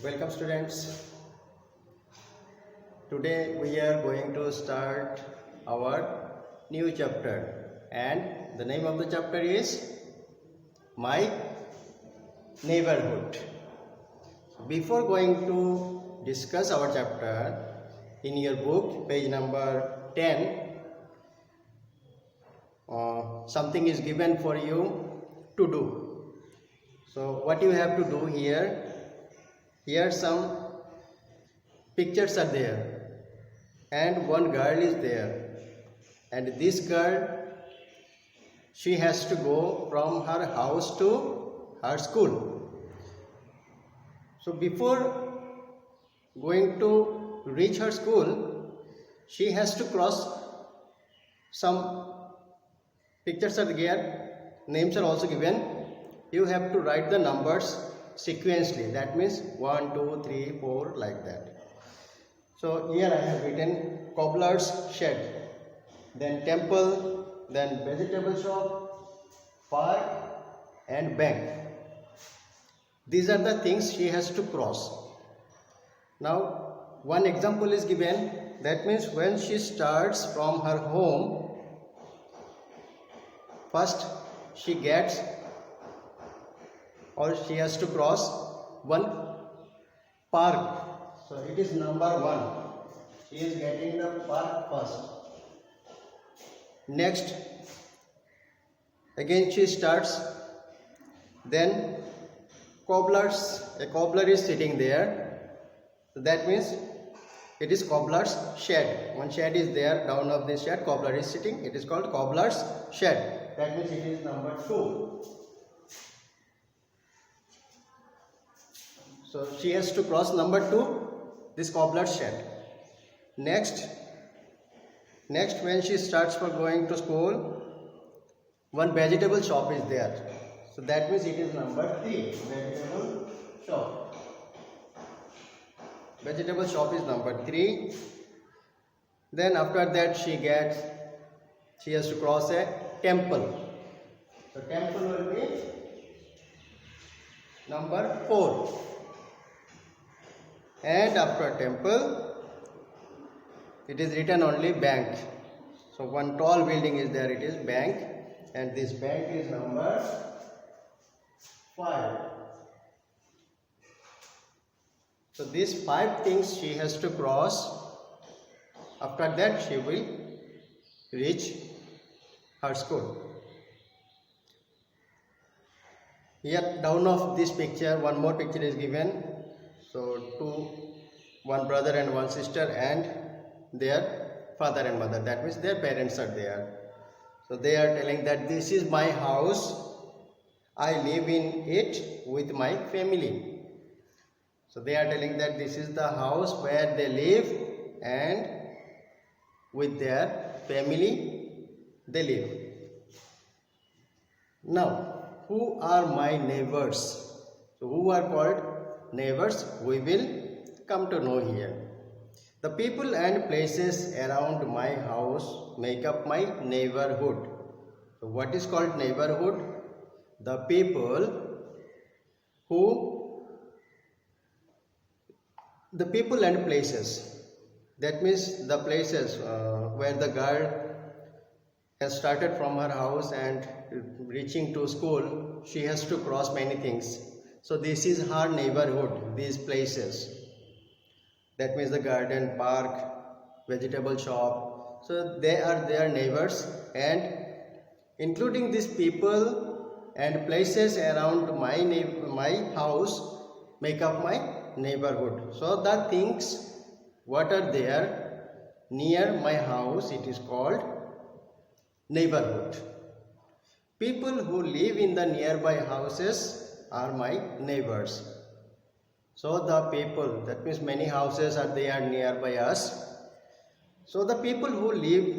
Welcome students. Today we are going to start our new chapter and the name of the chapter is My Neighborhood. Before going to discuss our chapter, in your book page number 10 something is given for you to do. So what you have to do here some pictures are there and one girl is there, and this girl, she has to go from her house to her school. So before going to reach her school, she has to cross some pictures are there, names are also given. You have to write the numbers sequentially, that means 1 2 3 4 like that. So here I have written cobbler's shed, then temple, then vegetable shop, park and bank. These are the things she has to cross. Now one example is given, that means when she starts from her home, first she gets or she has to cross one park. So it is number 1. She is getting the park first. Next, again she starts. Then a cobbler is sitting there. So that means it is cobbler's shed. One shed is there, down of this shed cobbler is sitting. It is called cobbler's shed. That means it is number 2. So she has to cross number 2, this cobbler's shed. Next when she starts for going to school, one vegetable shop is there. So that means it is number 3, vegetable shop. Vegetable shop is number 3. Then after that she has to cross a temple. So temple will be number 4. And after temple, it is written only bank. So one tall building is there, it is bank, and this bank is number 5. So these 5 things she has to cross. After that she will reach her school. Here down of this picture one more picture is given. So one brother and one sister and their father and mother, that means their parents are there. So they are telling that this is my house, I live in it with my family. So they are telling that this is the house where they live and with their family they live. Now, who are my neighbors? So who are called neighbors? We will come to know here. The people and places around my house make up my neighborhood. So what is called neighborhood? The people and places. That means the places where the girl has started from her house and reaching to school, she has to cross many things. So this is her neighborhood, these places. That means the garden, park, vegetable shop. So they are their neighbors, and including these people and places around my house make up my neighborhood. So the things what are there near my house, it is called neighborhood. People who live in the nearby houses are my neighbors. So the people, that means many houses are there nearby us. So the people who live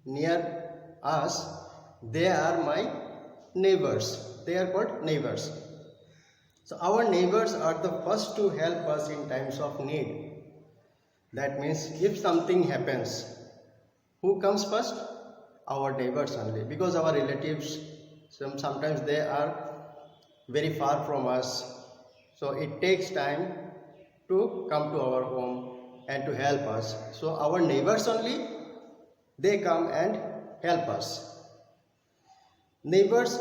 near us, they are my neighbors. They are called neighbors. So our neighbors are the first to help us in times of need. That means if something happens, who comes first? Our neighbors only, because our relatives sometimes they are very far from us. So it takes time to come to our home and to help us. So our neighbors only, they come and help us. Neighbors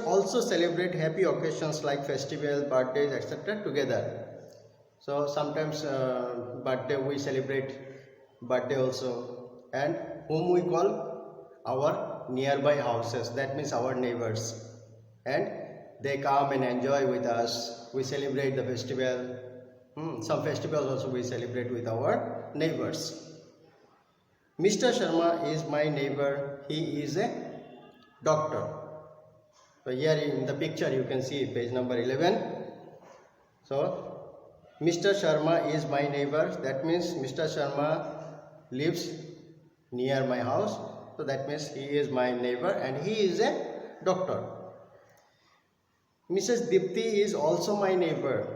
also celebrate happy occasions like festivals, birthdays, etc. together. So sometimes birthday we celebrate birthday also, and whom we call our nearby houses, that means our neighbors, and they come and enjoy with us. We celebrate the festival. Some festivals also we celebrate with our neighbors. Mr. Sharma is my neighbor. He is a doctor. So here in the picture you can see page number 11. So Mr. Sharma is my neighbor. That means Mr. Sharma lives near my house. So that means he is my neighbor and he is a doctor. Mrs. Dipti is also my neighbor.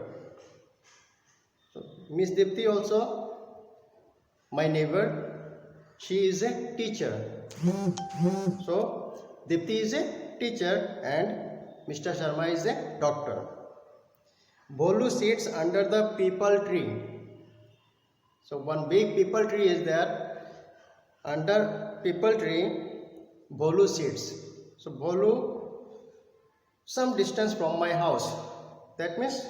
So Miss Dipti also my neighbor. She is a teacher. So Dipti is a teacher and Mr. Sharma is a doctor. Bolu sits under the peepal tree. So one big peepal tree is there. Under peepal tree, Bolu sits. So Bolu, some distance from my house. That means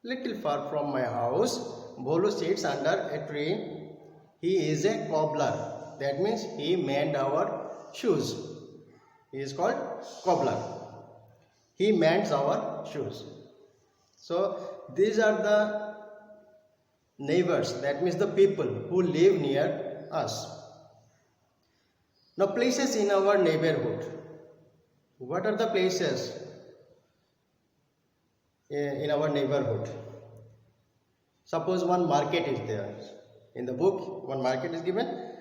little far from my house. Bolu sits under a tree. He is a cobbler. That means he mend our shoes. He is called cobbler. He mends our shoes. So these are the neighbors, that means the people who live near us. Now places in our neighborhood. What are the places in our neighborhood? Suppose one market is there. In the book, one market is given.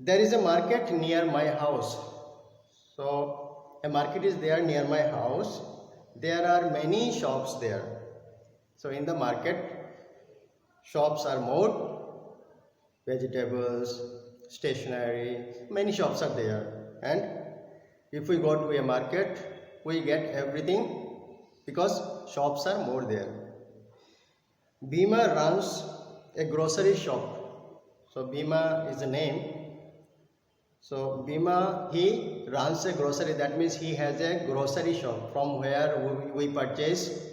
There is a market near my house. So a market is there near my house. There are many shops there. So in the market, shops are more, vegetables, stationery, many shops are there. And if we go to a market, we get everything because shops are more there. Bhima runs a grocery shop. So Bhima is the name. So Bhima, he runs a grocery, that means he has a grocery shop from where we purchase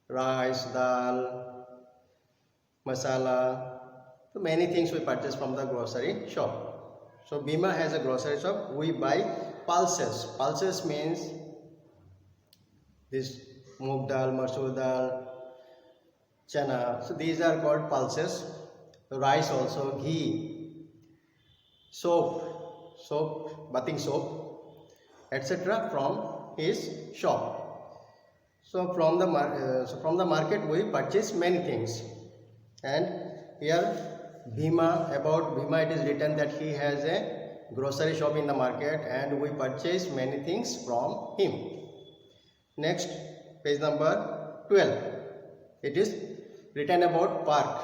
rice, dal, masala, so many things we purchase from the grocery shop. So Bhima has a grocery shop. We buy pulses. Pulses means this moong dal, masoor dal, chana. So these are called pulses. Rice also, ghee, soap, bathing soap, etc. from his shop. So from the market we purchase many things. And here Bhima, about Bhima it is written that he has a grocery shop in the market and we purchase many things from him. Next, page number 12. It is written about park.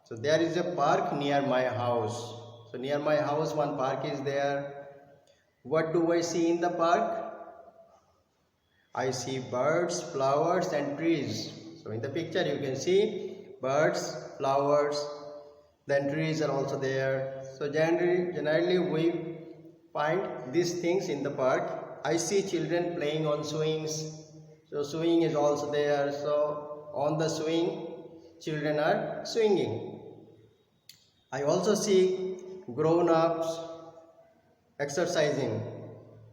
So there is a park near my house. So near my house one park is there. What do I see in the park? I see birds, flowers and trees. So in the picture you can see birds, flowers, then trees are also there. So generally we find these things in the park. I see children playing on swings. So swing is also there. So on the swing, children are swinging. I also see grown-ups exercising.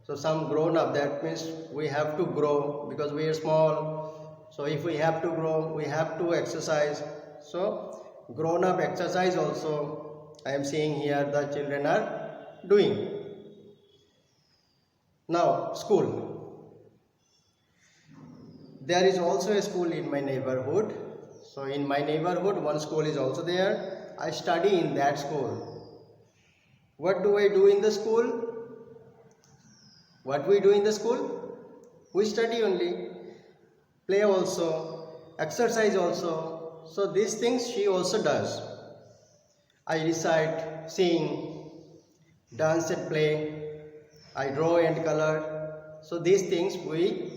So some grown-up, that means we have to grow because we are small. So if we have to grow, we have to exercise. So grown-up exercise also I am seeing here the children are doing. Now school. There is also a school in my neighborhood. So in my neighborhood one school is also there. I study in that school. What do I do in the school? What we do in the school? We study only, play also, exercise also. So these things she also does. I recite, sing, dance and play, I draw and color. So these things we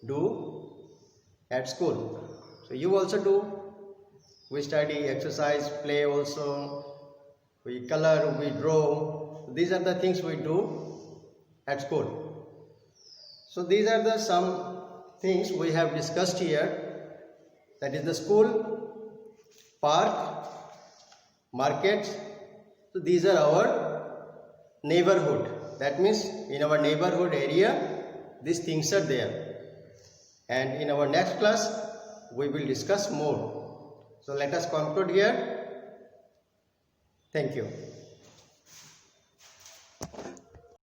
do at school. So you also do. We study, exercise, play also. We color, we draw. These are the things we do at school. So these are the some things we have discussed here. That is the school, park, markets. So these are our neighborhood. That means in our neighborhood area, these things are there. And in our next class, we will discuss more. So let us conclude here. Thank you.